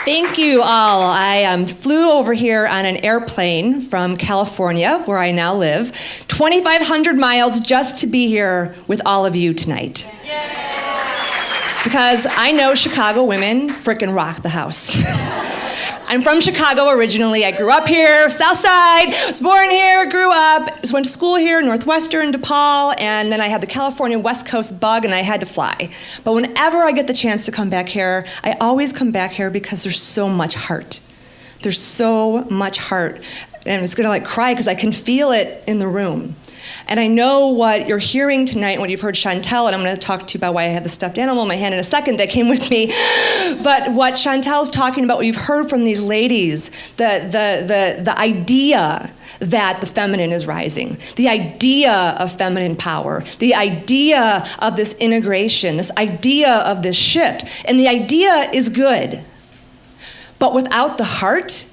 Thank you all. I flew over here on an airplane from California, where I now live, 2,500 miles just to be here with all of you tonight. Yay. Because I know Chicago women frickin' rock the house. I'm from Chicago originally. I grew up here, South Side, was born here, grew up, went to school here, Northwestern, DePaul, and then I had the California West Coast bug and I had to fly. But whenever I get the chance to come back here, I always come back here because there's so much heart. There's so much heart. And I'm just gonna cry because I can feel it in the room. And I know what you're hearing tonight, what you've heard Chantel, and I'm going to talk to you about why I have the stuffed animal in my hand in a second that came with me. But what Chantel's talking about, what you've heard from these ladies, the idea that the feminine is rising, the idea of feminine power, the idea of this integration, this idea of this shift. And the idea is good. But without the heart,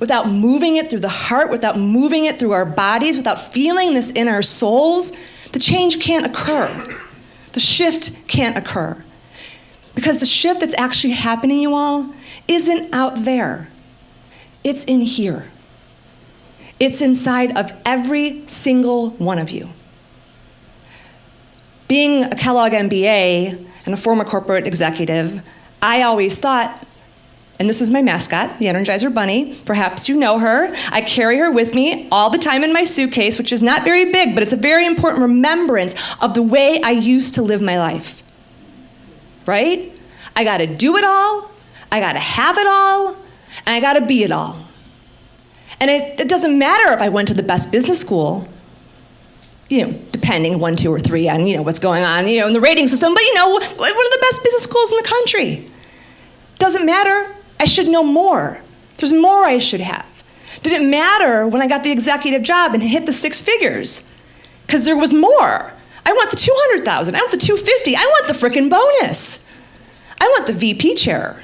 without moving it through the heart, without moving it through our bodies, without feeling this in our souls, the change can't occur. The shift can't occur. Because the shift that's actually happening, you all, isn't out there. It's in here. It's inside of every single one of you. Being a Kellogg MBA and a former corporate executive, I always thought, and this is my mascot, the Energizer Bunny. Perhaps you know her. I carry her with me all the time in my suitcase, which is not very big, but it's a very important remembrance of the way I used to live my life. Right? I gotta do it all, I gotta have it all, and I gotta be it all. And it doesn't matter if I went to the best business school, depending 1, 2, or 3 on, what's going on, in the rating system, but one of the best business schools in the country. Doesn't matter. I should know more. There's more I should have. Did it matter when I got the executive job and hit the 6 figures? Because there was more. I want the 200,000. I want the 250. I want the frickin' bonus. I want the VP chair,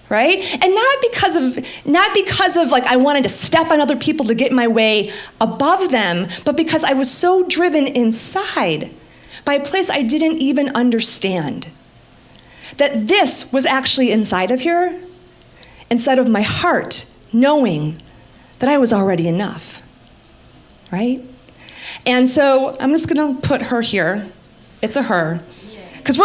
right? And not because of I wanted to step on other people to get my way above them, but because I was so driven inside by a place I didn't even understand. That this was actually inside of here, inside of my heart, knowing that I was already enough, right? And so I'm just gonna put her here. It's a her, because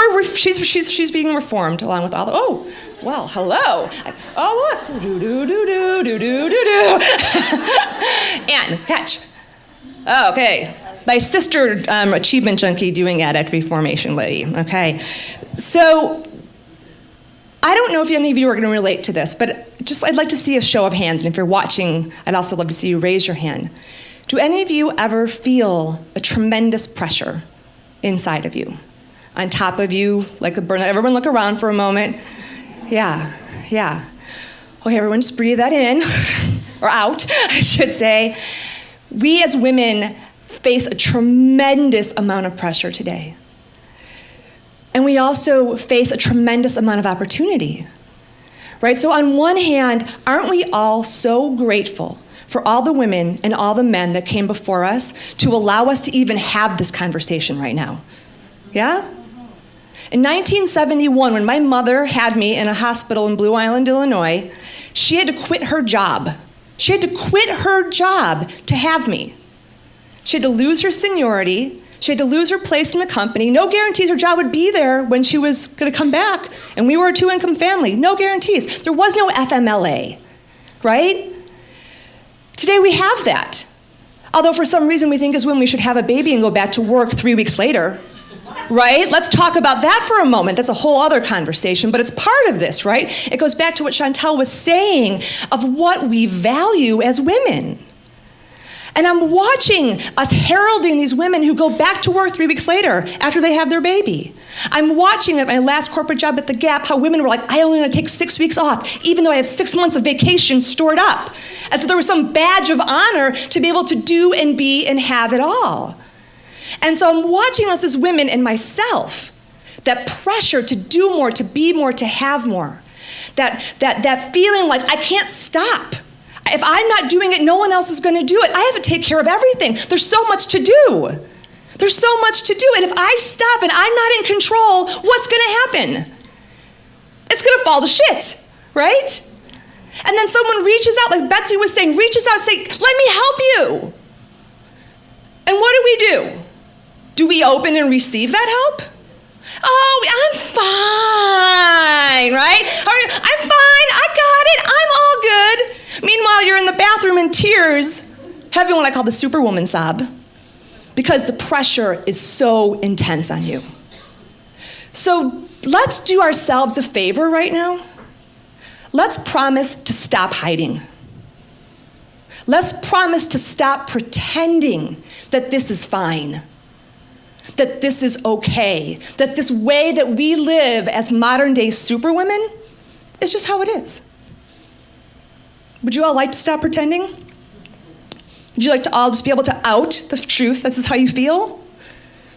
she's being reformed along with all the, oh, well, hello. Oh, look, do do do do do do do do. And catch. Oh, okay. My sister, achievement junkie, doing addict reformation lady. Okay, so. I don't know if any of you are going to relate to this, but I'd like to see a show of hands, and if you're watching, I'd also love to see you raise your hand. Do any of you ever feel a tremendous pressure inside of you, on top of you, like a burnout? Everyone look around for a moment. Yeah. Okay, everyone just breathe that in, or out, I should say. We as women face a tremendous amount of pressure today. And we also face a tremendous amount of opportunity, right? So on one hand, aren't we all so grateful for all the women and all the men that came before us to allow us to even have this conversation right now? Yeah? In 1971, when my mother had me in a hospital in Blue Island, Illinois, she had to quit her job. She had to quit her job to have me. She had to lose her seniority. She had to lose her place in the company. No guarantees her job would be there when she was going to come back. And we were a 2-income family. No guarantees. There was no FMLA, right? Today we have that. Although for some reason we think as women we should have a baby and go back to work 3 weeks later, right? Let's talk about that for a moment. That's a whole other conversation, but it's part of this, right? It goes back to what Chantel was saying of what we value as women. And I'm watching us heralding these women who go back to work 3 weeks later after they have their baby. I'm watching at my last corporate job at the Gap how women were like, I only want to take 6 weeks off, even though I have 6 months of vacation stored up. As if there was some badge of honor to be able to do and be and have it all. And so I'm watching us as women and myself, that pressure to do more, to be more, to have more. That feeling like I can't stop. If I'm not doing it, no one else is going to do it. I have to take care of everything. There's so much to do. There's so much to do. And if I stop and I'm not in control, what's going to happen? It's going to fall to shit, right? And then someone reaches out, like Betsy was saying, reaches out and say, let me help you. And what do? Do we open and receive that help? Oh, I'm fine, right? I'm fine, I got it, I'm all good. Meanwhile, you're in the bathroom in tears, having what I call the superwoman sob, because the pressure is so intense on you. So let's do ourselves a favor right now. Let's promise to stop hiding. Let's promise to stop pretending that this is fine, that this is okay, that this way that we live as modern day superwomen is just how it is. Would you all like to stop pretending? Would you like to all just be able to out the truth, this is how you feel?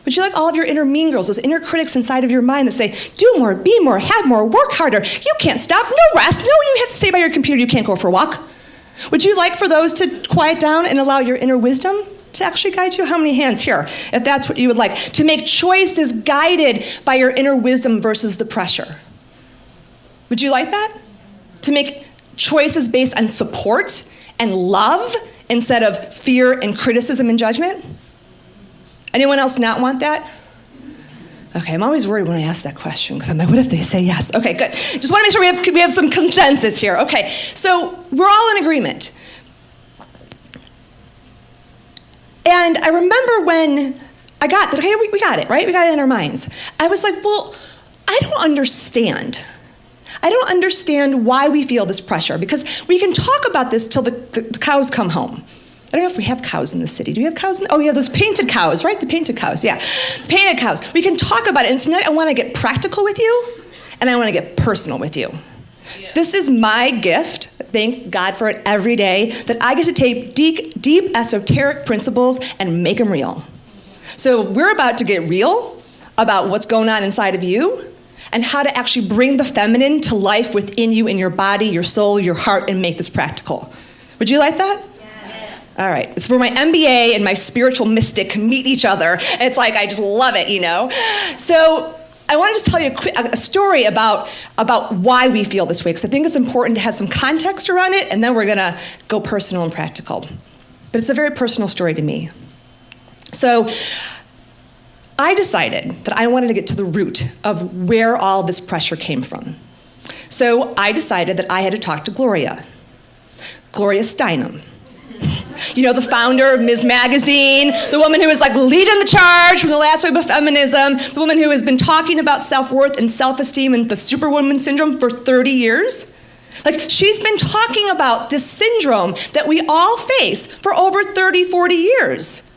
Would you like all of your inner mean girls, those inner critics inside of your mind that say, do more, be more, have more, work harder, you can't stop, no rest, no, you have to stay by your computer, you can't go for a walk? Would you like for those to quiet down and allow your inner wisdom to actually guide you? How many hands here, if that's what you would like? To make choices guided by your inner wisdom versus the pressure. Would you like that? To make choices based on support and love instead of fear and criticism and judgment? Anyone else not want that? Okay, I'm always worried when I ask that question because I'm like, what if they say yes? Okay, good. Just want to make sure we have some consensus here. Okay, so we're all in agreement. And I remember when I got that, okay, we got it, right? We got it in our minds. I was like, well, I don't understand. I don't understand why we feel this pressure, because we can talk about this till the cows come home. I don't know if we have cows in the city. Do we have cows? Oh, yeah, those painted cows, right? The painted cows, yeah. Painted cows. We can talk about it. And tonight I want to get practical with you, and I want to get personal with you. Yeah. This is my gift. Thank God for it every day, that I get to take deep esoteric principles and make them real. So we're about to get real about what's going on inside of you and how to actually bring the feminine to life within you, in your body, your soul, your heart, and make this practical. Would you like that? All right, it's where my MBA and my spiritual mystic meet each other. It's like, I just love it, you know? So I want to just tell you a story about why we feel this way, because I think it's important to have some context around it, and then we're gonna go personal and practical. But it's a very personal story to me. So I decided that I wanted to get to the root of where all this pressure came from. So I decided that I had to talk to Gloria Steinem. You know, the founder of Ms. Magazine, the woman who is like leading the charge from the last wave of feminism, the woman who has been talking about self-worth and self-esteem and the superwoman syndrome for 30 years. Like, she's been talking about this syndrome that we all face for over 30, 40 years.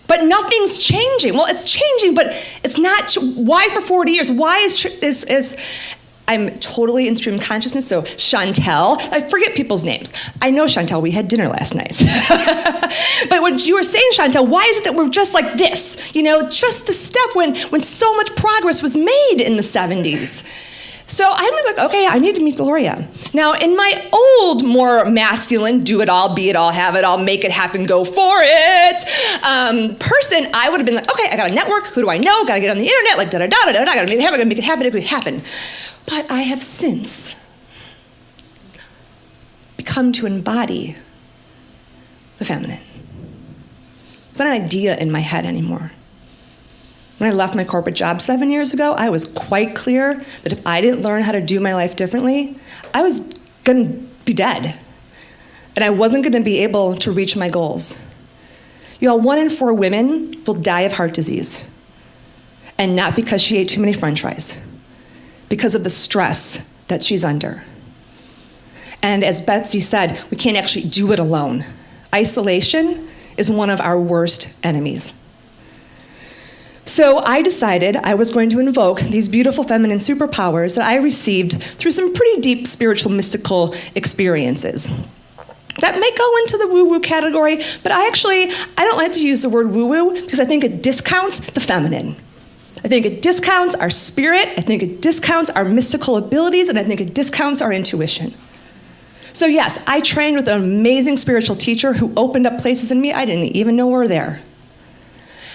But nothing's changing. Well, it's changing, but it's not. Why for 40 years? Why is I'm totally in stream consciousness, so Chantel, I forget people's names. I know Chantel, we had dinner last night. But when you were saying, Chantel, why is it that we're just like this? You know, just the step when so much progress was made in the 70s. So I'm like, okay, I need to meet Gloria. Now, in my old, more masculine, do it all, be it all, have it all, make it happen, go for it, person, I would have been like, okay, I got a network, who do I know, gotta get on the internet, like da-da-da-da-da, gotta make it happen. But I have since become to embody the feminine. It's not an idea in my head anymore. When I left my corporate job 7 years ago, I was quite clear that if I didn't learn how to do my life differently, I was gonna be dead. And I wasn't gonna be able to reach my goals. You all, 1 in 4 women will die of heart disease. And not because she ate too many French fries, because of the stress that she's under. And as Betsy said, we can't actually do it alone. Isolation is one of our worst enemies. So I decided I was going to invoke these beautiful feminine superpowers that I received through some pretty deep spiritual, mystical experiences. That may go into the woo-woo category, but I don't like to use the word woo-woo because I think it discounts the feminine. I think it discounts our spirit, I think it discounts our mystical abilities, and I think it discounts our intuition. So yes, I trained with an amazing spiritual teacher who opened up places in me I didn't even know were there.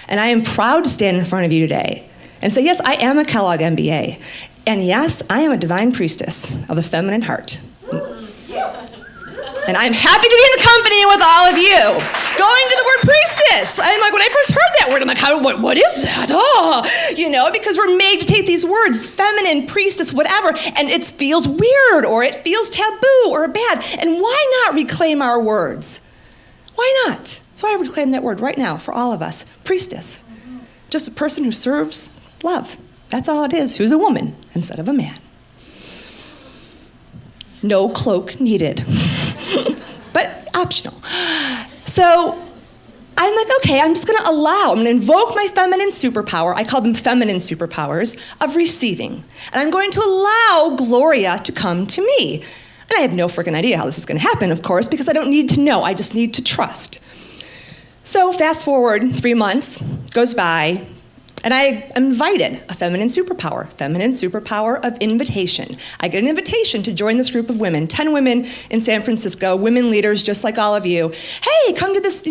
And I am proud to stand in front of you today and say, yes, I am a Kellogg MBA. And yes, I am a divine priestess of the feminine heart. And I'm happy to be in the company with all of you. Going to the word priestess. I'm like, when I first heard that word, I'm like, what is that? Oh, because we're made to take these words, feminine, priestess, whatever, and it feels weird, or it feels taboo, or bad. And why not reclaim our words? Why not? So I reclaim that word right now for all of us. Priestess. Just a person who serves love. That's all it is. Who's a woman instead of a man. No cloak needed. But optional. So I'm like, okay, I'm just I'm going to invoke my feminine superpower. I call them feminine superpowers of receiving. And I'm going to allow Gloria to come to me. And I have no freaking idea how this is going to happen, of course, because I don't need to know. I just need to trust. So fast forward 3 months goes by, and I am invited, a feminine superpower of invitation. I get an invitation to join this group of women, 10 women in San Francisco, women leaders just like all of you. Hey, come to this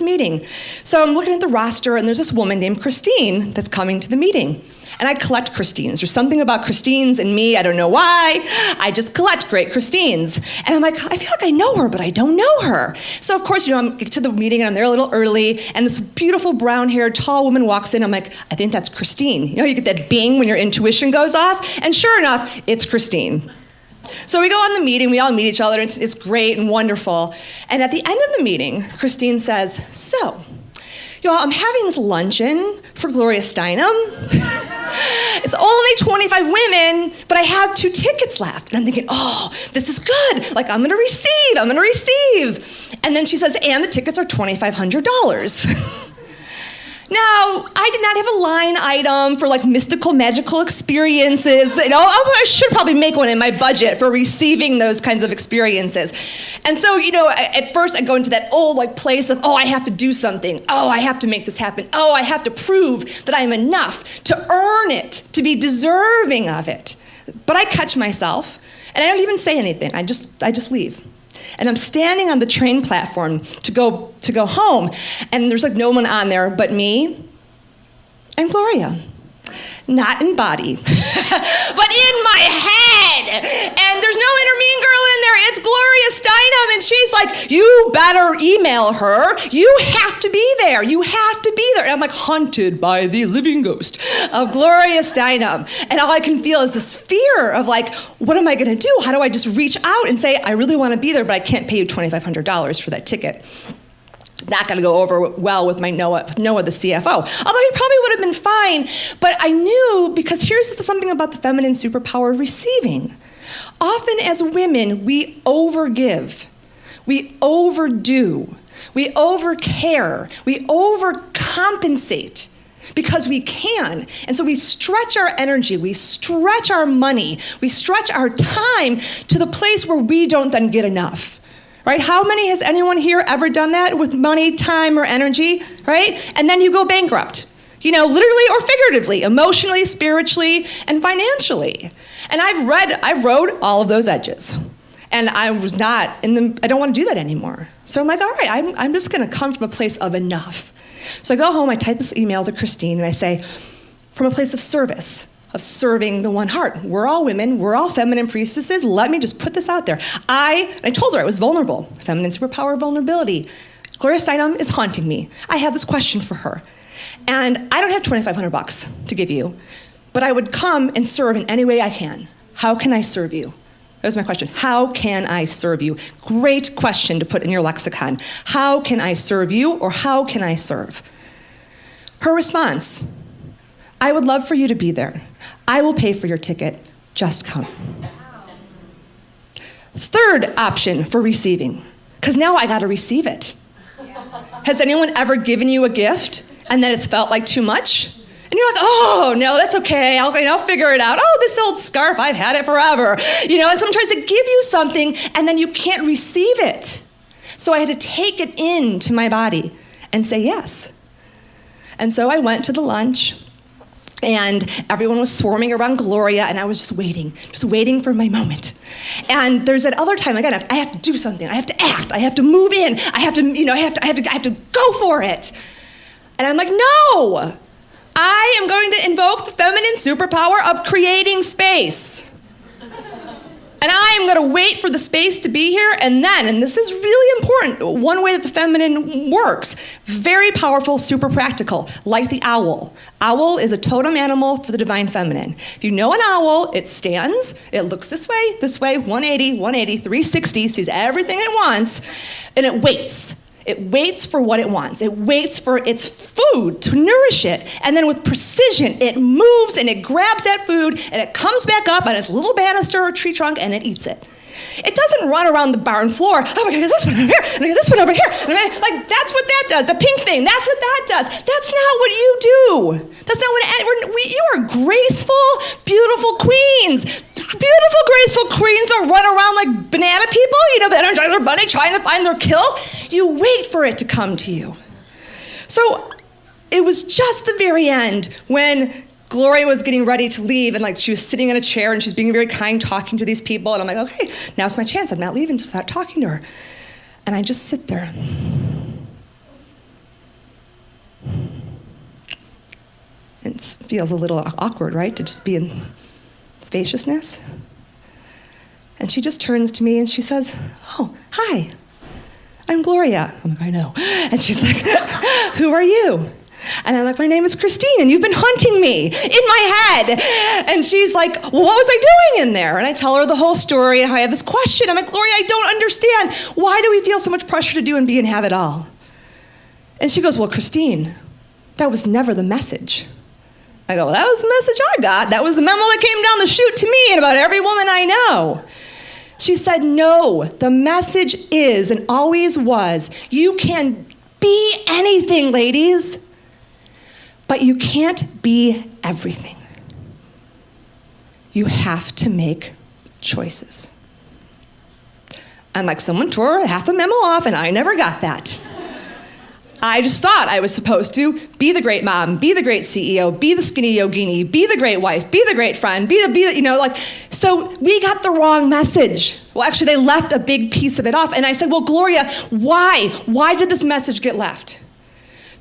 meeting. So I'm looking at the roster, and there's this woman named Christine that's coming to the meeting. And I collect Christines. There's something about Christines in me, I don't know why. I just collect great Christines. And I'm like, I feel like I know her, but I don't know her. So of course, I get to the meeting and I'm there a little early, and this beautiful brown-haired, tall woman walks in. I'm like, I think that's Christine. You get that bing when your intuition goes off, and sure enough, it's Christine. So we go on the meeting, we all meet each other, it's great and wonderful. And at the end of the meeting, Christine says, so, I'm having this luncheon for Gloria Steinem. It's only 25 women, but I have 2 tickets left. And I'm thinking, oh, this is good. Like, I'm gonna receive. And then she says, and the tickets are $2,500. Now, I did not have a line item for mystical, magical experiences. I should probably make one in my budget for receiving those kinds of experiences. And so, at first I go into that old place of, I have to do something. I have to make this happen. I have to prove that I'm enough to earn it, to be deserving of it. But I catch myself, and I don't even say anything. I just leave. And I'm standing on the train platform to go home, and there's no one on there but me and Gloria. Not in body, but in my head. And there's no inner mean girl in there. It's Gloria Steinem, and she's like, you better email her. You have to be there. You have to be there. And I'm haunted by the living ghost of Gloria Steinem. And all I can feel is this fear of what am I going to do? How do I just reach out and say, I really want to be there, but I can't pay you $2,500 for that ticket? Not going to go over well with Noah, the CFO. Although he probably would have been fine. But I knew, because here's something about the feminine superpower of receiving. Often as women, we overgive. We overdo. We overcare. We overcompensate. Because we can. And so we stretch our energy, we stretch our money, we stretch our time to the place where we don't then get enough. Right? Has anyone here ever done that with money, time, or energy? Right? And then you go bankrupt. Literally or figuratively, emotionally, spiritually, and financially. And I rode all of those edges. And I was not I don't want to do that anymore. So I'm like, all right, I'm just going to come from a place of enough. So I go home, I type this email to Christine, and I say, from a place of service, of serving the one heart. We're all women, we're all feminine priestesses. Let me just put this out there. I told her I was vulnerable. Feminine superpower of vulnerability. Gloria Steinem is haunting me. I have this question for her. And I don't have $2,500 to give you, but I would come and serve in any way I can. How can I serve you? That was my question. How can I serve you? Great question to put in your lexicon. How can I serve you, or how can I serve? Her response, I would love for you to be there. I will pay for your ticket. Just come. Third option for receiving, because now I got to receive it. Has anyone ever given you a gift and then it's felt like too much? And you're like, oh, no, that's okay. I'll figure it out. Oh, this old scarf, I've had it forever. And someone tries to give you something, and then you can't receive it. So I had to take it into my body and say yes. And so I went to the lunch, And everyone was swarming around Gloria, and I was just waiting for my moment. And there's that other time, again, I have to do something, I have to act, I have to move in, I have to go for it. And I'm like, no! I am going to invoke the feminine superpower of creating space. And I am going to wait for the space to be here, and this is really important, one way that the feminine works, very powerful, super practical, like the owl. Owl is a totem animal for the divine feminine. If you know an owl, it stands, it looks this way, 180, 360, sees everything it wants, and it waits. It waits for what it wants. It waits for its food to nourish it. And then with precision, it moves and it grabs that food and it comes back up on its little banister or tree trunk and it eats it. It doesn't run around the barn floor, oh, I'm gonna get this one over here, I'm gonna get this one over here. Like, that's what that does, the pink thing, that's what that does. That's not what you do. That's not what, you are graceful, beautiful queens. Beautiful, graceful queens don't run around like banana people, the Energizer Bunny trying to find their kill. You wait for it to come to you. So it was just the very end when Gloria was getting ready to leave, and she was sitting in a chair and she's being very kind, talking to these people, and I'm like, okay, now's my chance. I'm not leaving without talking to her. And I just sit there. It feels a little awkward, right, to just be in spaciousness. And she just turns to me and she says, oh, hi, I'm Gloria. I'm like, I know. And she's like, who are you? And I'm like, my name is Christine, and you've been haunting me in my head. And she's like, well, what was I doing in there? And I tell her the whole story and how I have this question. I'm like, Gloria, I don't understand. Why do we feel so much pressure to do and be and have it all? And she goes, well, Christine, that was never the message. I go, well, that was the message I got. That was the memo that came down the chute to me and about every woman I know. She said, no, the message is and always was, you can be anything, ladies, but you can't be everything. You have to make choices. And like someone tore half a memo off and I never got that. I just thought I was supposed to be the great mom, be the great CEO, be the skinny yogini, be the great wife, be the great friend, so we got the wrong message. Well, actually, they left a big piece of it off. And I said, well, Gloria, why? Why did this message get left?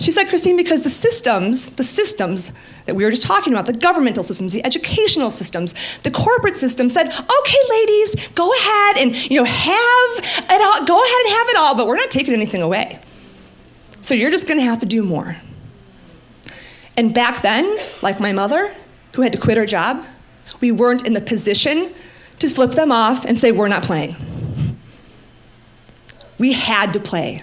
She said, Christine, because the systems that we were just talking about, the governmental systems, the educational systems, the corporate system said, okay, ladies, go ahead and have it all, go ahead and have it all, but we're not taking anything away. So you're just going to have to do more. And back then, like my mother, who had to quit her job, we weren't in the position to flip them off and say, we're not playing. We had to play.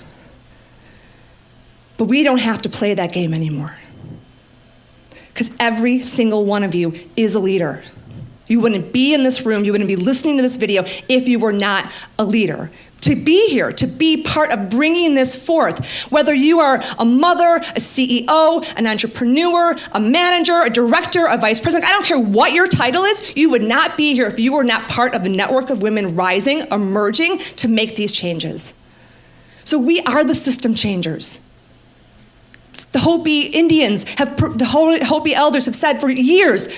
But we don't have to play that game anymore. Because every single one of you is a leader. You wouldn't be in this room, you wouldn't be listening to this video if you were not a leader. To be here, to be part of bringing this forth, whether you are a mother, a CEO, an entrepreneur, a manager, a director, a vice president, I don't care what your title is, you would not be here if you were not part of a network of women rising, emerging to make these changes. So we are the system changers. The Hopi Indians, the Hopi elders have said for years,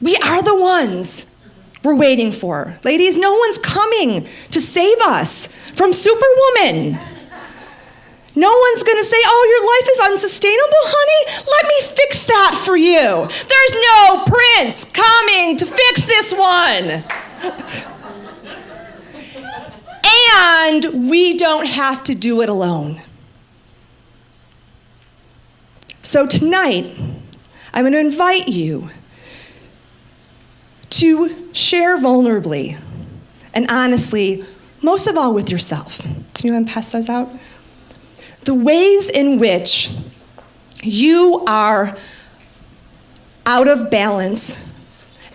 we are the ones we're waiting for. Ladies, no one's coming to save us from Superwoman. No one's gonna say, oh, your life is unsustainable, honey? Let me fix that for you. There's no prince coming to fix this one. And we don't have to do it alone. So tonight, I'm gonna invite you to share vulnerably and honestly, most of all with yourself. Can you pass those out? The ways in which you are out of balance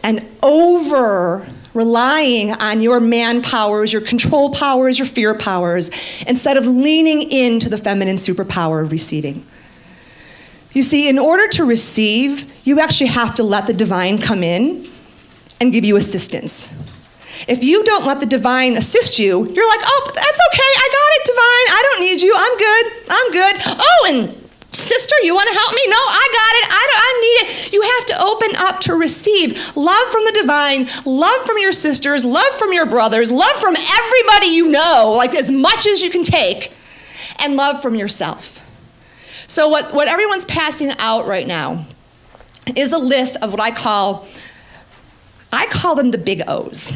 and over relying on your man powers, your control powers, your fear powers, instead of leaning into the feminine superpower of receiving. You see, in order to receive, you actually have to let the divine come in and give you assistance. If you don't let the divine assist you, you're like, oh, that's okay, I got it, divine, I don't need you, I'm good. Oh, and Sister, you want to help me? No, I got it. I need it. You have to open up to receive love from the divine, love from your sisters, love from your brothers, love from everybody you know, like as much as you can take, and love from yourself. So what everyone's passing out right now is a list of what I call them the big O's.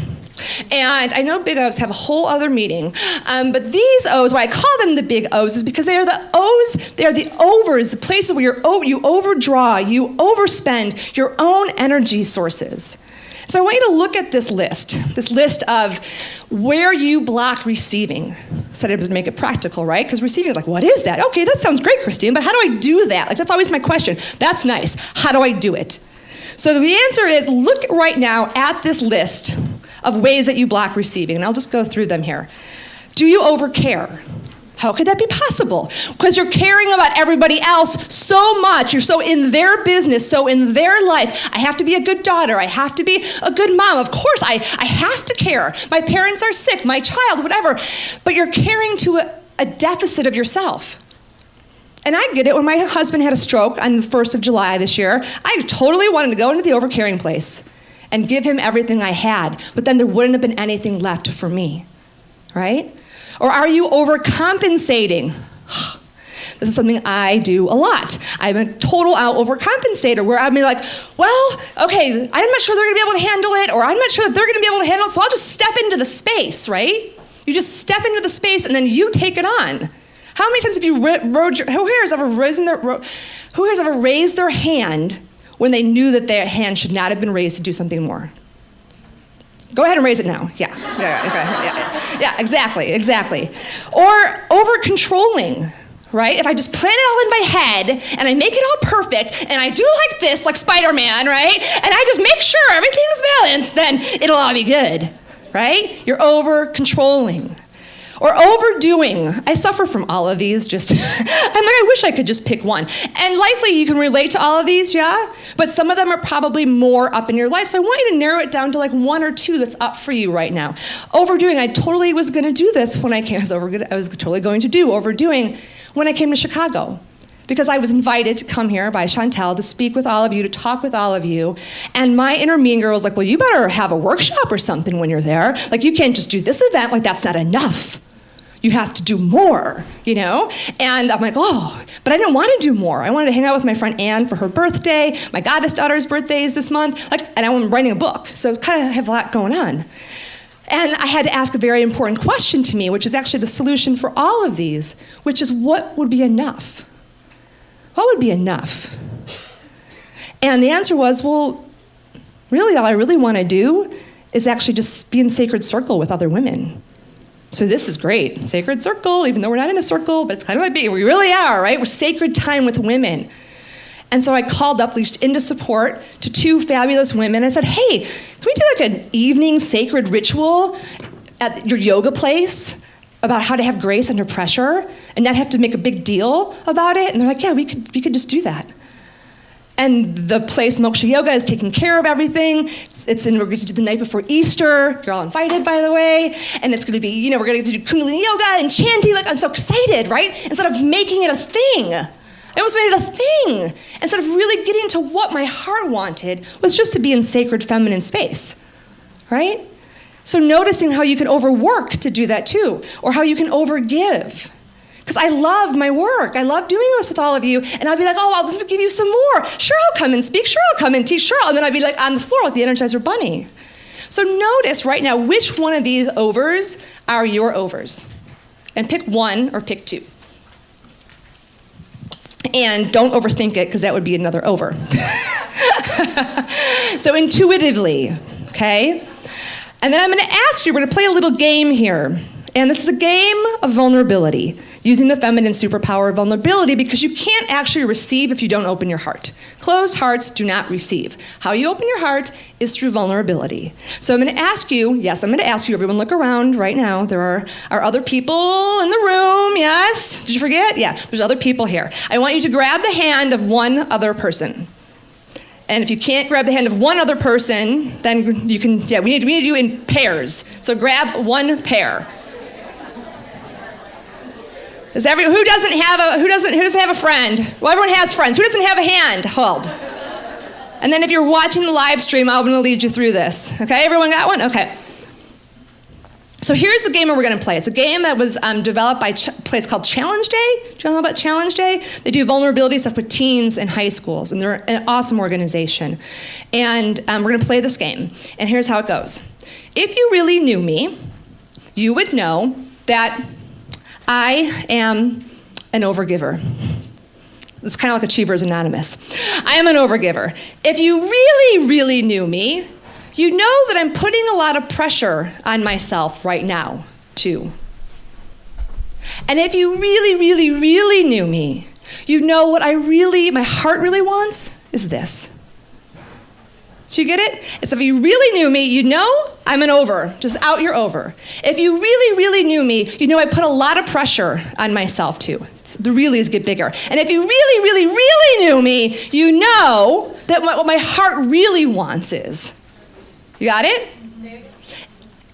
And I know big O's have a whole other meaning, but these O's, why I call them the big O's, is because they are the O's, they are the overs, the places where you overdraw, you overspend your own energy sources. So I want you to look at this list of where you block receiving. So to make it practical, right? Because receiving is like, what is that? Okay, that sounds great, Christine, but how do I do that? Like, that's always my question. That's nice. How do I do it? So the answer is, look right now at this list of ways that you block receiving, and I'll just go through them here. Do you overcare? How could that be possible? Because you're caring about everybody else so much. You're so in their business, so in their life. I have to be a good daughter. I have to be a good mom. Of course, I have to care. My parents are sick, my child, whatever. But you're caring to a deficit of yourself. And I get it. When my husband had a stroke on the 1st of July this year, I totally wanted to go into the overcaring place and give him everything I had. But then there wouldn't have been anything left for me, right? Or are you overcompensating? This is something I do a lot. I'm a total out overcompensator where I'm like, well, okay, I'm not sure they're gonna be able to handle it, or I'm not sure that they're gonna be able to handle it, so I'll just step into the space, right? You just step into the space and then you take it on. How many times have you who here has ever raised their hand when they knew that their hand should not have been raised to do something more? Go ahead and raise it now. Yeah, exactly. Or over-controlling, right? If I just plan it all in my head and I make it all perfect and I do like this, like Spider-Man, right? And I just make sure everything's balanced, then it'll all be good, right? You're over-controlling. Or overdoing. I suffer from all of these. I wish I could just pick one. And likely you can relate to all of these, yeah? But some of them are probably more up in your life. So I want you to narrow it down to like one or two that's up for you right now. Overdoing. I totally was going to do this when I came. I was totally going to do overdoing when I came to Chicago. Because I was invited to come here by Chantel to speak with all of you, to talk with all of you. And my inner mean girl was like, well, you better have a workshop or something when you're there. Like, you can't just do this event. Like, that's not enough. You have to do more, you know? And I'm like, oh, but I didn't want to do more. I wanted to hang out with my friend Anne for her birthday. My goddess daughter's birthday is this month. And I'm writing a book. So it's kind of have a lot going on. And I had to ask a very important question to me, which is actually the solution for all of these, which is, what would be enough? What would be enough? And the answer was, well, really all I really want to do is actually just be in sacred circle with other women. So this is great, sacred circle, even though we're not in a circle, but it's kind of like we really are, right? We're sacred time with women. And so I called up, reached into support to two fabulous women. I said, hey, can we do like an evening sacred ritual at your yoga place about how to have grace under pressure and not have to make a big deal about it? And they're like, yeah, we could just do that. And the place, Moksha Yoga, is taking care of everything. We're going to do the night before Easter. You're all invited, by the way. And it's going to be, we're going to do Kundalini Yoga and chanting. Like, I'm so excited, right? Instead of making it a thing. I almost made it a thing. Instead of really getting to what my heart wanted was just to be in sacred feminine space, right? So noticing how you can overwork to do that too, or how you can overgive. Because I love my work. I love doing this with all of you. And I'll be like, oh, I'll just give you some more. Sure, I'll come and speak. Sure, I'll come and teach. Sure. And then I'd be like on the floor like the Energizer Bunny. So notice right now which one of these overs are your overs. And pick one or pick two. And don't overthink it, because that would be another over. So intuitively, okay? And then I'm going to ask you, we're going to play a little game here. And this is a game of vulnerability, using the feminine superpower of vulnerability, because you can't actually receive if you don't open your heart. Closed hearts do not receive. How you open your heart is through vulnerability. So I'm going to ask you, everyone look around right now. There are other people in the room, yes? Did you forget? Yeah, there's other people here. I want you to grab the hand of one other person. And if you can't grab the hand of one other person, then you can, we need you in pairs. So grab one pair. Who doesn't have a friend? Well, everyone has friends. Who doesn't have a hand? Hold. And then if you're watching the live stream, I'm going to lead you through this. Okay, everyone got one? Okay. So here's the game we're going to play. It's a game that was developed by a place called Challenge Day. Do you know about Challenge Day? They do vulnerability stuff with teens in high schools, and they're an awesome organization. And we're going to play this game. And here's how it goes. If you really knew me, you would know that I am an overgiver. It's kind of like Achievers Anonymous. I am an overgiver. If you really, really knew me, you know that I'm putting a lot of pressure on myself right now, too. And if you really, really, really knew me, you know what my heart really wants is this. So you get it? It's if you really knew me, you know I'm an over, just out you're over. If you really, really knew me, you know I put a lot of pressure on myself too. The reallys get bigger. And if you really, really, really knew me, you know that what my heart really wants is. You got it?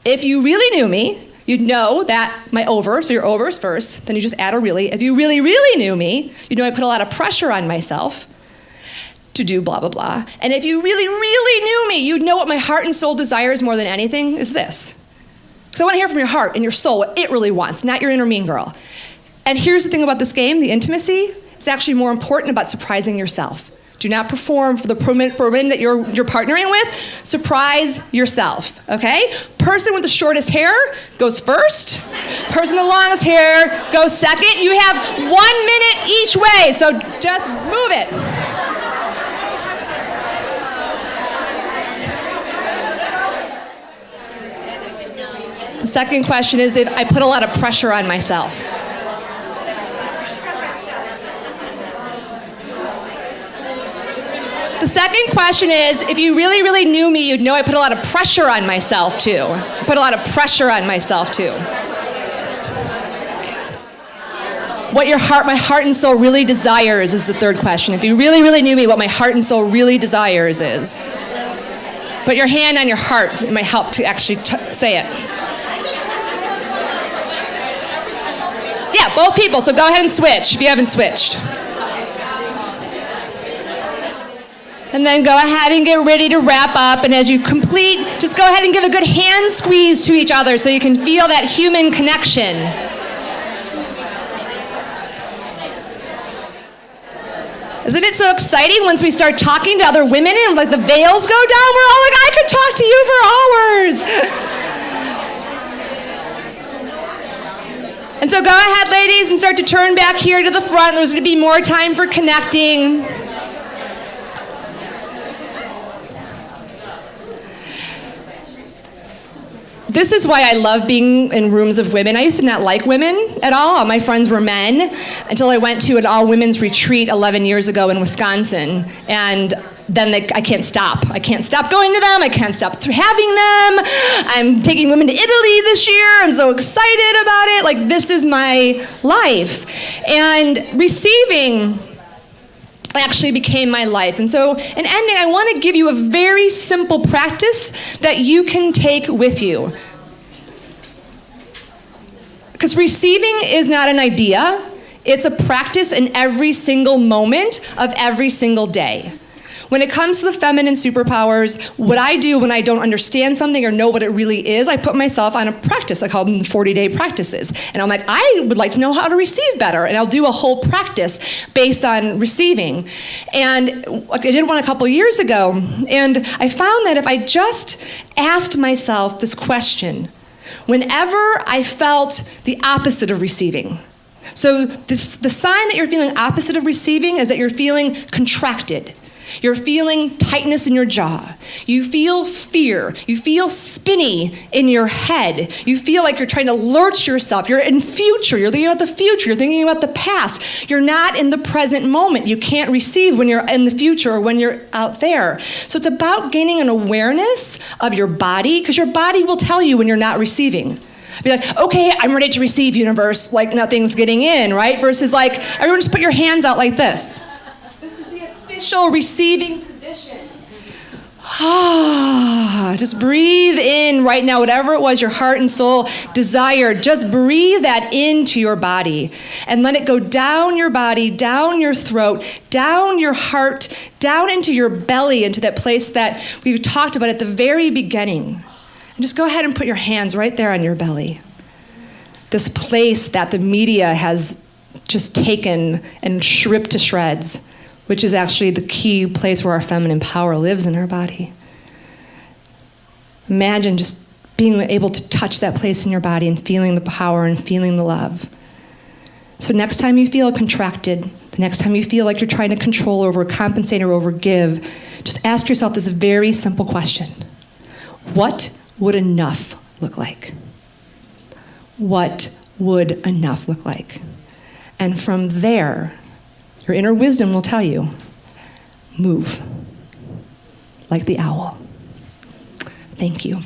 If you really knew me, you'd know that my over, so your over is first, then you just add a really. If you really, really knew me, you know I put a lot of pressure on myself to do blah, blah, blah. And if you really, really knew me, you'd know what my heart and soul desires more than anything is this. So I want to hear from your heart and your soul what it really wants, not your inner mean girl. And here's the thing about this game, the intimacy, it's actually more important about surprising yourself. Do not perform for the women that you're partnering with. Surprise yourself, okay? Person with the shortest hair goes first. Person with the longest hair goes second. You have 1 minute each way, so just move it. The second question is if I put a lot of pressure on myself. The second question is, if you really, really knew me, you'd know I put a lot of pressure on myself, too. Put a lot of pressure on myself, too. What my heart and soul really desires is the third question. If you really, really knew me, what my heart and soul really desires is. Put your hand on your heart. It might help to actually say it. Yeah, both people, so go ahead and switch if you haven't switched. And then go ahead and get ready to wrap up. And as you complete, just go ahead and give a good hand squeeze to each other so you can feel that human connection. Isn't it so exciting once we start talking to other women and like the veils go down? We're all like, I could talk to you for hours. And so go ahead, ladies, and start to turn back here to the front. There's going to be more time for connecting. This is why I love being in rooms of women. I used to not like women at all. All my friends were men until I went to an all-women's retreat 11 years ago in Wisconsin. And then I can't stop. I can't stop going to them. I can't stop having them. I'm taking women to Italy this year. I'm so excited about it. Like, this is my life. And receiving actually became my life. And so in ending, I want to give you a very simple practice that you can take with you. Because receiving is not an idea, it's a practice in every single moment of every single day. When it comes to the feminine superpowers, what I do when I don't understand something or know what it really is, I put myself on a practice. I call them the 40-day practices. And I'm like, I would like to know how to receive better. And I'll do a whole practice based on receiving. And I did one a couple years ago. And I found that if I just asked myself this question, whenever I felt the opposite of receiving. So the sign that you're feeling opposite of receiving is that you're feeling contracted. You're feeling tightness in your jaw. You feel fear. You feel spinny in your head. You feel like you're trying to lurch yourself. You're in future. You're thinking about the future. You're thinking about the past. You're not in the present moment. You can't receive when you're in the future or when you're out there. So it's about gaining an awareness of your body, because your body will tell you when you're not receiving. Be like, okay, I'm ready to receive, universe, like nothing's getting in, right? Versus like, everyone just put your hands out like this. This is the official receiving position. Just breathe in right now, whatever it was your heart and soul desired. Just breathe that into your body and let it go down your body, down your throat, down your heart, down into your belly, into that place that we talked about at the very beginning. And just go ahead and put your hands right there on your belly. This place that the media has just taken and ripped to shreds, which is actually the key place where our feminine power lives in our body. Imagine just being able to touch that place in your body and feeling the power and feeling the love. So next time you feel contracted, the next time you feel like you're trying to control, overcompensate, or overgive, just ask yourself this very simple question. What would enough look like? What would enough look like? And from there, your inner wisdom will tell you, move like the owl. Thank you.